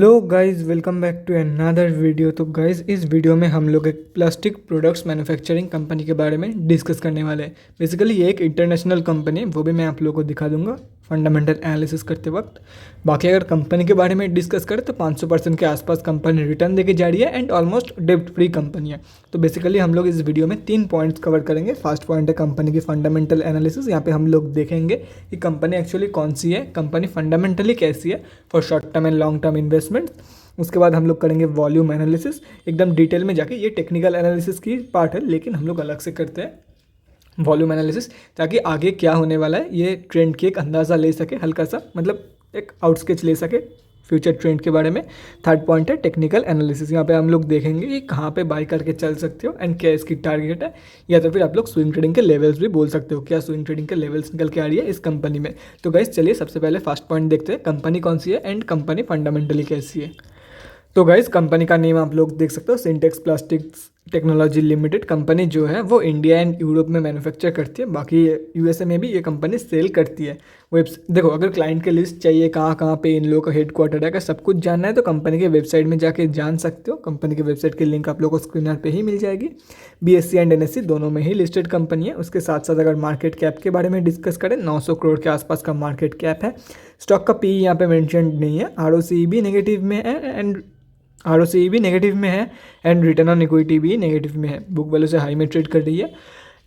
Hello guys, welcome back to another video. तो guys, इस video में हम लोग एक प्लास्टिक प्रोडक्ट्स मैन्युफैक्चरिंग कंपनी के बारे में डिस्कस करने वाले हैं। बेसिकली ये एक इंटरनेशनल कंपनी है, वो भी मैं आप लोगों को दिखा दूंगा फंडामेंटल एनालिसिस करते वक्त। बाकी अगर कंपनी के बारे में डिस्कस करें तो 500% के आसपास कंपनी रिटर्न देके जा रही है एंड ऑलमोस्ट डेब्ट फ्री कंपनी है। तो बेसिकली हम लोग इस वीडियो में 3 पॉइंट्स कवर करेंगे। फर्स्ट पॉइंट है कंपनी की फंडामेंटल एनालिसिस। यहाँ पे हम लोग देखेंगे कि कंपनी एक्चुअली कौन सी है, कंपनी फंडामेंटली कैसी है for short term and long term investment. उसके बाद हम लोग करेंगे वॉल्यूम एनालिसिस, एकदम डिटेल में जाके। ये टेक्निकल एनालिसिस की पार्ट है, लेकिन हम लोग अलग से करते हैं वॉल्यूम एनालिसिस, ताकि आगे क्या होने वाला है ये ट्रेंड की एक अंदाज़ा ले सके, हल्का सा मतलब एक आउटस्केच ले सके फ्यूचर ट्रेंड के बारे में। थर्ड पॉइंट है टेक्निकल एनालिसिस। यहाँ पे हम लोग देखेंगे कि कहाँ पे बाय करके चल सकते हो एंड क्या इसकी टारगेट है, या तो फिर आप लोग स्विंग ट्रेडिंग के लेवल्स भी बोल सकते हो, क्या स्विंग ट्रेडिंग के लेवल्स निकल के आ रही है इस कंपनी में। तो गाइस चलिए सबसे पहले फर्स्ट पॉइंट देखते हैं, कंपनी कौन सी है एंड कंपनी फंडामेंटली कैसी है। तो गाइस कंपनी का नेम आप लोग देख सकते हो, Sintex plastics technology limited. Company जो है वो इंडिया एंड यूरोप में मैन्युफैक्चर करती है, बाकी यूएसए में भी ये कंपनी सेल करती है। देखो, अगर क्लाइंट के लिस्ट चाहिए कहाँ कहाँ पे इन लोगों का हेड क्वार्टर है, अगर सब कुछ जानना है तो कंपनी के वेबसाइट में जाके जान सकते हो। कंपनी के वेबसाइट की लिंक आप लोगों को स्क्रीनर पे ही मिल जाएगी। बीएससी एंड एनएससी दोनों में ही लिस्टेड कंपनी है। उसके साथ साथ अगर मार्केट कैप के बारे में डिस्कस करें, 900 करोड़ के आसपास का मार्केट कैप है। स्टॉक का पी यहाँ पे मैंशन नहीं है। आरओसी भी नेगेटिव में है एंड रिटर्न ऑन इक्विटी भी नेगेटिव में है। बुक वैल्यू से हाई में ट्रेड कर रही है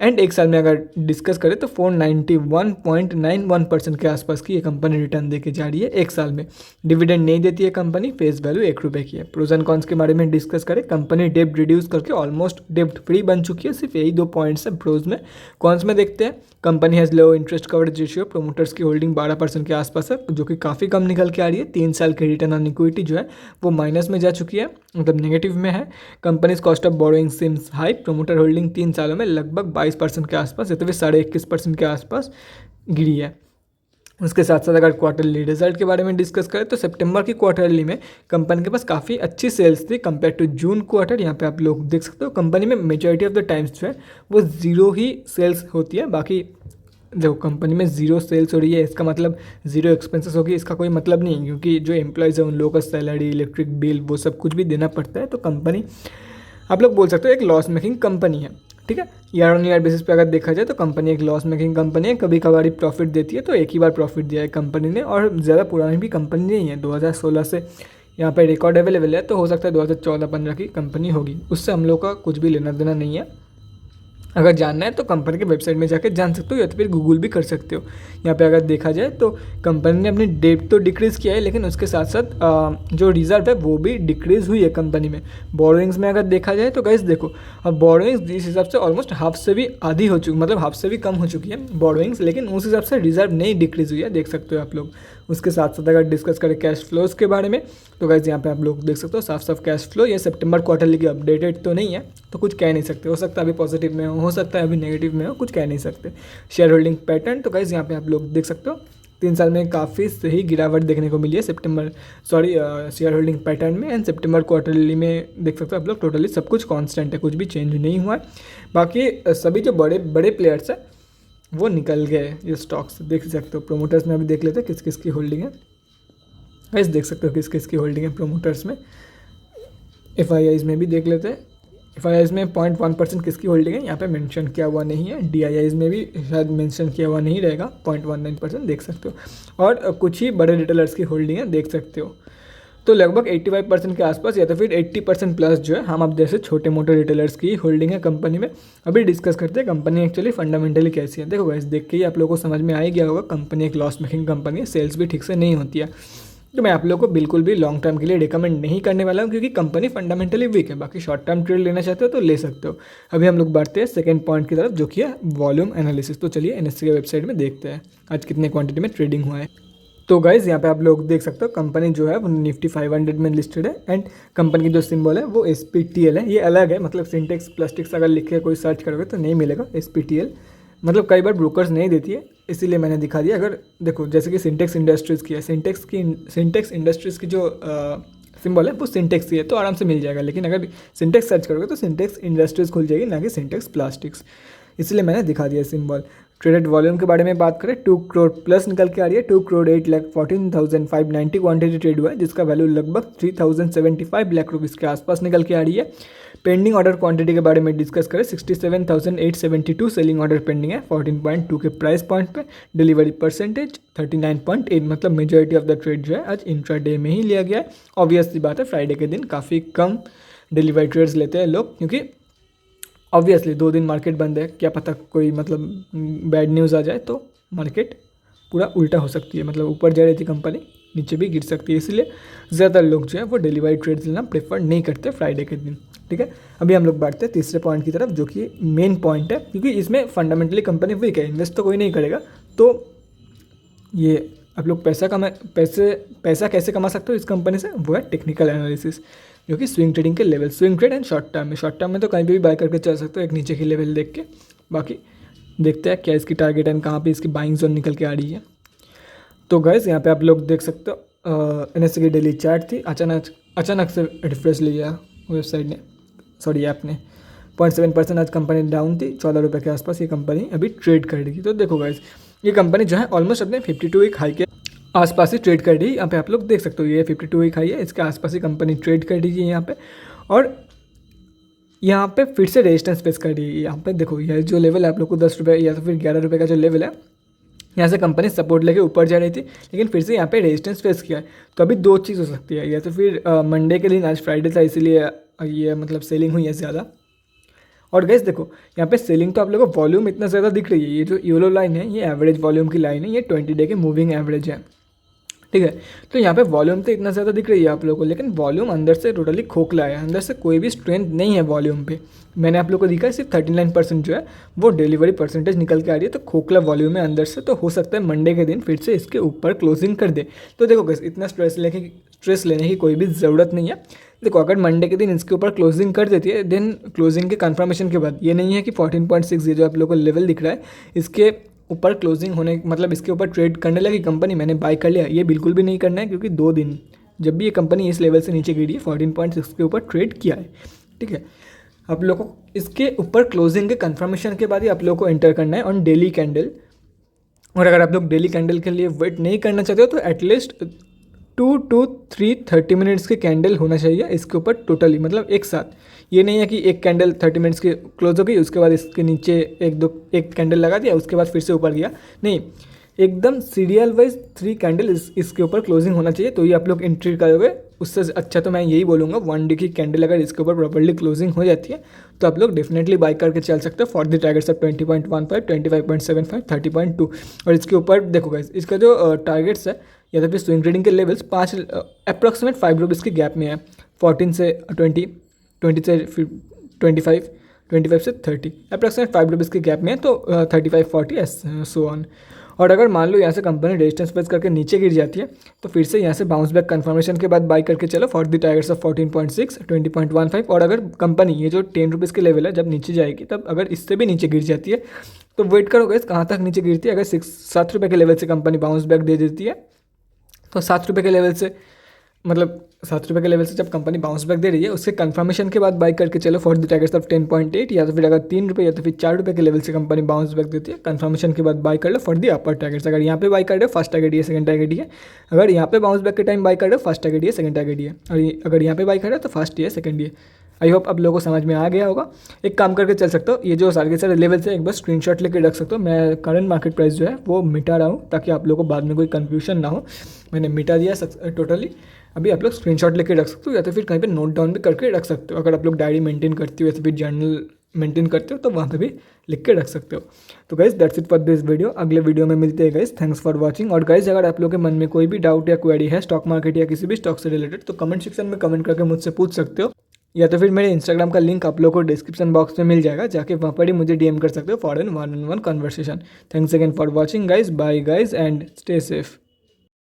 एंड एक साल में अगर डिस्कस करें तो 491.91% के आसपास की ये कंपनी रिटर्न देके जा रही है एक साल में। डिविडेंड नहीं देती है कंपनी, फेस वैल्यू 1 रुपये की है। प्रोज एंड कॉन्स के बारे में डिस्कस करें, कंपनी डेब्ट रिड्यूस करके ऑलमोस्ट डेब्ट फ्री बन चुकी है। सिर्फ यही 2 पॉइंट्स है प्रोज में। कॉन्स में देखते हैं, company has low interest coverage ratio, promoters की होल्डिंग 12% के आसपास है, जो कि काफ़ी कम निकल के आ रही है। 3 साल की रिटर्न ऑन इक्विटी जो है वो माइनस में जा चुकी है, मतलब नेगेटिव में है। Companies cost of borrowing seems high, promoter holding 3 सालों में लगभग 22% के आसपास, या तो फिर 21.5% के आसपास गिरी है। उसके साथ साथ अगर क्वार्टरली रिजल्ट के बारे में डिस्कस करें तो सितंबर की क्वार्टरली में कंपनी के पास काफ़ी अच्छी सेल्स थी कंपेयर टू जून क्वार्टर। यहाँ पे आप लोग देख सकते हो कंपनी में मेजॉरिटी ऑफ द टाइम्स जो है वो ज़ीरो ही सेल्स होती है। बाकी देखो, कंपनी में ज़ीरो सेल्स हो रही है, इसका मतलब ज़ीरो एक्सपेंसेस होगी, इसका कोई मतलब नहीं है, क्योंकि जो एम्प्लॉयज़ है उन लोगों का सैलरी, इलेक्ट्रिक बिल, वो सब कुछ भी देना पड़ता है। तो कंपनी आप लोग बोल सकते हो एक लॉस मेकिंग कंपनी है। ठीक है, ईयर ऑन ईयर बेसिस पे अगर देखा जाए तो कंपनी एक लॉस मेकिंग कंपनी है। कभी कभार ही प्रॉफिट देती है, तो एक ही बार प्रॉफिट दिया है कंपनी ने, और ज़्यादा पुरानी भी कंपनी नहीं है। 2016 से यहाँ पे रिकॉर्ड अवेलेबल है, तो हो सकता है 2014-15 की कंपनी होगी। उससे हम लोग का कुछ भी लेना देना नहीं है। अगर जानना है तो कंपनी के वेबसाइट में जाकर जान सकते हो, या तो फिर गूगल भी कर सकते हो। यहाँ पे अगर देखा जाए तो कंपनी ने अपनी डेट तो डिक्रीज़ किया है, लेकिन उसके साथ साथ जो रिजर्व है वो भी डिक्रीज़ हुई है कंपनी में। बोरोइंग्स में अगर देखा जाए तो गाइस देखो, अब बोरोइंग्स जिस हिसाब से ऑलमोस्ट हाफ से भी आधी हो चुकी, मतलब हाफ से भी कम हो चुकी है बोरोइंग्स, लेकिन उस हिसाब से रिजर्व नहीं डिक्रीज़ हुई है, देख सकते हो आप लोग। उसके साथ साथ अगर डिस्कस करें कैश फ्लोज के बारे में तो गाइस यहाँ पे आप लोग देख सकते हो साफ साफ कैश फ्लो। ये सितंबर क्वार्टरली की अपडेटेड तो नहीं है, तो कुछ कह नहीं सकते। हो सकता है अभी पॉजिटिव में हो सकता है अभी नेगेटिव में हो, कुछ कह नहीं सकते। शेयर होल्डिंग पैटर्न तो गाइस यहाँ पे आप लोग देख सकते हो 3 साल में काफ़ी सही गिरावट देखने को मिली है शेयर होल्डिंग पैटर्न में। एंड सितंबर क्वार्टरली में देख सकते हो आप लोग टोटली सब कुछ कांस्टेंट है, कुछ भी चेंज नहीं हुआ है। बाकी सभी जो बड़े बड़े प्लेयर्स हैं वो निकल गए ये स्टॉक्स, देख सकते हो। प्रोमोटर्स में अभी देख लेते हैं किस किस की होल्डिंग है। वैसे देख सकते हो किस किस की होल्डिंग है प्रोमोटर्स में। एफआईआईज़ में भी देख लेते हैं। एफआईआईज़ में 0.1% किसकी होल्डिंग है यहाँ पे मेंशन किया हुआ नहीं है। डीआईआईज़ में भी शायद मेंशन किया हुआ नहीं रहेगा, 0.19% देख सकते हो। और कुछ ही बड़े रिटेलर्स की होल्डिंग है, देख सकते हो। तो लगभग 85% के आसपास, या तो फिर 80% प्लस जो है हम अब जैसे छोटे मोटे रिटेलर्स की होल्डिंग है कंपनी में। अभी डिस्कस करते हैं कंपनी एक्चुअली फंडामेंटली कैसी है। देखो गाइस, देख के ही आप लोगों को समझ में आ ही गया होगा, कंपनी एक लॉस मेकिंग कंपनी है, सेल्स भी ठीक से नहीं होती है। तो मैं आप लोगों को बिल्कुल भी लॉन्ग टर्म के लिए रिकमेंड नहीं करने वाला हूँ, क्योंकि कंपनी फंडामेंटली वीक है। बाकी शॉर्ट टर्म ट्रेड लेना चाहते हो तो ले सकते हो। अभी हम लोग बढ़ते हैं सेकंड पॉइंट की तरफ, जो कि है वॉल्यूम एनालिसिस। तो चलिए एनएससी के वेबसाइट में देखते हैं आज कितने क्वांटिटी में ट्रेडिंग हुआ है। तो गाइज़ यहाँ पे आप लोग देख सकते हो कंपनी जो है वो निफ्टी 500 में लिस्टेड है एंड कंपनी की जो सिंबल है वो SPTL है। ये अलग है, मतलब सिंटेक्स प्लास्टिक्स अगर लिख के कोई सर्च करोगे तो नहीं मिलेगा SPTL, मतलब कई बार ब्रोकर्स नहीं देती है, इसीलिए मैंने दिखा दिया। अगर देखो जैसे कि सिंटेक्स इंडस्ट्रीज़ की है, सिंटेक्स इंडस्ट्रीज़ की जो सिंबल है वो सिंटेक्स ही है, तो आराम से मिल जाएगा। लेकिन अगर सिंटेक्स सर्च करोगे तो सिंटेक्स इंडस्ट्रीज़ खुल जाएगी, ना कि सिंटेक्स प्लास्टिक्स, इसलिए मैंने दिखा दिया सिंबल। ट्रेडेड वॉल्यूम के बारे में बात करें 2 करोड़ प्लस निकल के आ रही है। 2 करोड़ 8,14,590 क्वांटिटी ट्रेड हुआ है, जिसका वैल्यू लगभग 3,075 लाख रुपीज़ के आसपास निकल के आ रही है। पेंडिंग ऑर्डर क्वांटिटी के बारे में डिस्कस करें 67,872 सेलिंग ऑर्डर पेंडिंग है 14.2 के प्राइस पॉइंट पे। डिलीवरी परसेंटेज 39.8, मतलब मेजॉरिटी ऑफ द ट्रेड जो है आज इंट्राडे में ही लिया गया है। ऑब्वियस सी बात है, फ्राइडे के दिन काफ़ी कम डिलीवरी ट्रेड्स लेते हैं लोग, क्योंकि ऑब्वियसली 2 दिन मार्केट बंद है, क्या पता कोई मतलब बैड न्यूज़ आ जाए तो मार्केट पूरा उल्टा हो सकती है, मतलब ऊपर जा रही थी कंपनी नीचे भी गिर सकती है, इसलिए ज़्यादातर लोग जो है वो डिलीवरी ट्रेड्स लेना प्रेफर नहीं करते फ्राइडे के दिन। ठीक है, अभी हम लोग बढ़ते हैं तीसरे पॉइंट की तरफ, जो कि मेन पॉइंट है, क्योंकि इसमें फंडामेंटली कंपनी वीक है, इन्वेस्ट तो कोई नहीं करेगा। तो ये आप लोग पैसा कैसे कमा सकते हो इस कंपनी से, वो है टेक्निकल एनालिसिस, जो कि स्विंग ट्रेडिंग के level, swing trade and short term में तो कहीं भी बाय करके चल सकते हो एक नीचे की लेवल देख के। बाकी देखते हैं क्या इसकी टारगेट एंड कहाँ पे इसकी बाइंग जोन निकल के आ रही है। तो गाइस यहाँ पे आप लोग देख सकते हो NSE की डेली चार्ट थी, अचानक से रिफ्रेश लिया वेबसाइट ने, सॉरी ऐप ने। 0.7% आज कंपनी डाउन थी, 14 रुपये के आसपास ये कंपनी अभी ट्रेड कर रही थी। तो देखो गाइस, ये कंपनी जो है ऑलमोस्ट अपने 52 वीक हाई के आसपास ही ट्रेड कर रही है। यहाँ पे आप लोग देख सकते हो ये 52 वीक हाई है, इसके आसपास ही कंपनी ट्रेड कर रही है यहाँ पे, और यहाँ पे फिर से रेजिस्टेंस फेस कर रही है। यहाँ पे देखो ये जो लेवल है आप लोग को 10 रुपये या तो फिर 11 रुपये का जो लेवल है, यहाँ से कंपनी सपोर्ट लेके ऊपर जा रही थी, लेकिन फिर से यहाँ पे रेजिस्टेंस फेस किया है। तो अभी 2 चीज़ हो सकती है, या तो फिर मंडे के दिन, आज फ्राइडे था इसीलिए ये मतलब सेलिंग हुई है ज़्यादा। और गैस देखो यहाँ पे सेलिंग तो आप लोगों को वॉल्यूम इतना ज़्यादा दिख रही है, ये जो येलो लाइन है ये एवरेज वॉल्यूम की लाइन है, ये 20 डे के मूविंग एवरेज है। ठीक है, तो यहाँ पे वॉल्यूम तो इतना ज़्यादा दिख रही है आप लोगों को, लेकिन वॉल्यूम अंदर से टोटली खोखला है, अंदर से कोई भी स्ट्रेंथ नहीं है वॉल्यूम पे। मैंने आप लोगों को दिखा है सिर्फ 39% जो है वो डिलीवरी परसेंटेज निकल के आ रही है, तो खोखला वॉल्यूम है अंदर से। तो हो सकता है मंडे के दिन फिर से इसके ऊपर क्लोजिंग कर दे। तो देखो गाइस, इतना स्ट्रेस लेने की कोई भी ज़रूरत नहीं है। देखो अगर मंडे के दिन इसके ऊपर क्लोजिंग कर देती है, देन क्लोजिंग के कंफर्मेशन के बाद ये नहीं है कि 14.6 ये जो आप लोगों को लेवल दिख रहा है इसके ऊपर क्लोजिंग होने, मतलब इसके ऊपर ट्रेड करने लगी कंपनी, मैंने बाय कर लिया, ये बिल्कुल भी नहीं करना है। क्योंकि 2 दिन जब भी ये कंपनी इस लेवल से नीचे गिरी है 14.6 के ऊपर ट्रेड किया है। ठीक है, आप लोगों को इसके ऊपर क्लोजिंग के कंफर्मेशन के बाद ही आप लोगों को एंटर करना है ऑन डेली कैंडल। और अगर आप लोग डेली कैंडल के लिए वेट नहीं करना चाहते हो तो एटलीस्ट 2 to 3 30 मिनट्स के कैंडल होना चाहिए इसके ऊपर टोटली, मतलब एक साथ। ये नहीं है कि एक कैंडल 30 मिनट्स की क्लोज हो गई उसके बाद इसके नीचे एक कैंडल लगा दिया उसके बाद फिर से ऊपर गया, नहीं, एकदम सीरियल वाइज 3 कैंडल इसके ऊपर क्लोजिंग होना चाहिए, तो ये आप लोग एंट्री करोगे। उससे अच्छा तो मैं यही बोलूँगा 1 डे की कैंडल अगर इसके ऊपर प्रॉपर्ली क्लोजिंग हो जाती है तो आप लोग डेफिनेटली बाय करके चल सकते हो फॉर द टारगेट्स ऑफ 20.15, 25.75, 30.2। और इसके ऊपर देखो गाइस, इसका जो टारगेट्स है या तो फिर स्विंग ट्रेडिंग के लेवल्स 5 अप्रॉक्सीमेट 5 रुपीज़ के गैप में है, 14 से 20, 20 से फिर 25, 25 से 30, अप्रॉक्सीमेट 5 रुपीज़ के गैप में है, तो 35, 40 सो ऑन। और अगर मान लो यहाँ से कंपनी रेजिस्टेंस फेस करके नीचे गिर जाती है तो फिर से यहाँ से बाउंस बैक कंफर्मेशन के बाद बाय करके चलो फॉर द टारगेट्स ऑफ 14.6, 20.15। और अगर कंपनी ये जो 10 रुपीज़ के लेवल है जब नीचे जाएगी तब अगर इससे भी नीचे गिर जाती है तो वेट करो गाइस कहाँ तक नीचे गिरती है। अगर 7 रुपये के लेवल से कंपनी बाउंस बैक दे देती है तो 7 रुपये के लेवल से, मतलब 7 रुपये के लेवल से जब कंपनी बाउंस बैक दे रही है उसके कंफर्मेशन के बाद बाय करके चलो फॉर द टारगेट्स ऑफ 10.8, या तो फिर अगर 3 रुपये या तो फिर 4 रुपये के लेवल से कंपनी बाउंस बैक देती है कंफर्मेशन के बाद बाय कर लो फॉर द अपर टारगेट्स। अगर यहाँ पे बाय कर रहे हो फर्स्ट टारगेट ये, सेकंड टारगेट ये। अगर यहाँ पे बाउंस बैक के टाइम बाय कर रहे हो फर्स्ट टारगेट ये, सेकंड टारगेट ये। और अगर यहाँ पे बाय कर रहे हो तो फर्स्ट ये, सेकंड ये। आई होप आप लोगों को समझ में आ गया होगा। एक काम करके चल सकते हो, ये जो सारे के सारे लेवल से एक बार स्क्रीनशॉट लेके रख सकते हो। मैं करंट मार्केट प्राइस जो है वो मिटा रहा हूँ ताकि आप लोगों को बाद में कोई कन्फ्यूजन ना हो। मैंने मिटा दिया टोटली। अभी आप लोग स्क्रीनशॉट लेके रख सकते हो या तो फिर कहीं पे नोट डाउन भी करके रख सकते हो। अगर आप लोग डायरी मेंटेन करते हो या तो फिर जर्नल मेंटेन करते हो तो वहाँ पे भी लिख के रख सकते हो। तो guys that's it for this video. अगले वीडियो में मिलते हैं गाइज। Thanks for watching. और गाइज अगर आप लोगों के मन में कोई भी डाउट या क्वेरी है स्टॉक मार्केट या किसी भी स्टॉक से रिलेटेड तो कमेंट सेक्शन में कमेंट करके मुझसे पूछ सकते हो, या तो फिर मेरे इंस्टाग्राम का लिंक आप लोगों को डिस्क्रिप्शन बॉक्स में मिल जाएगा, जाके वहाँ पर ही मुझे DM कर सकते हो for an 1-on-1 conversation. Thanks again for watching guys. Bye guys and stay safe.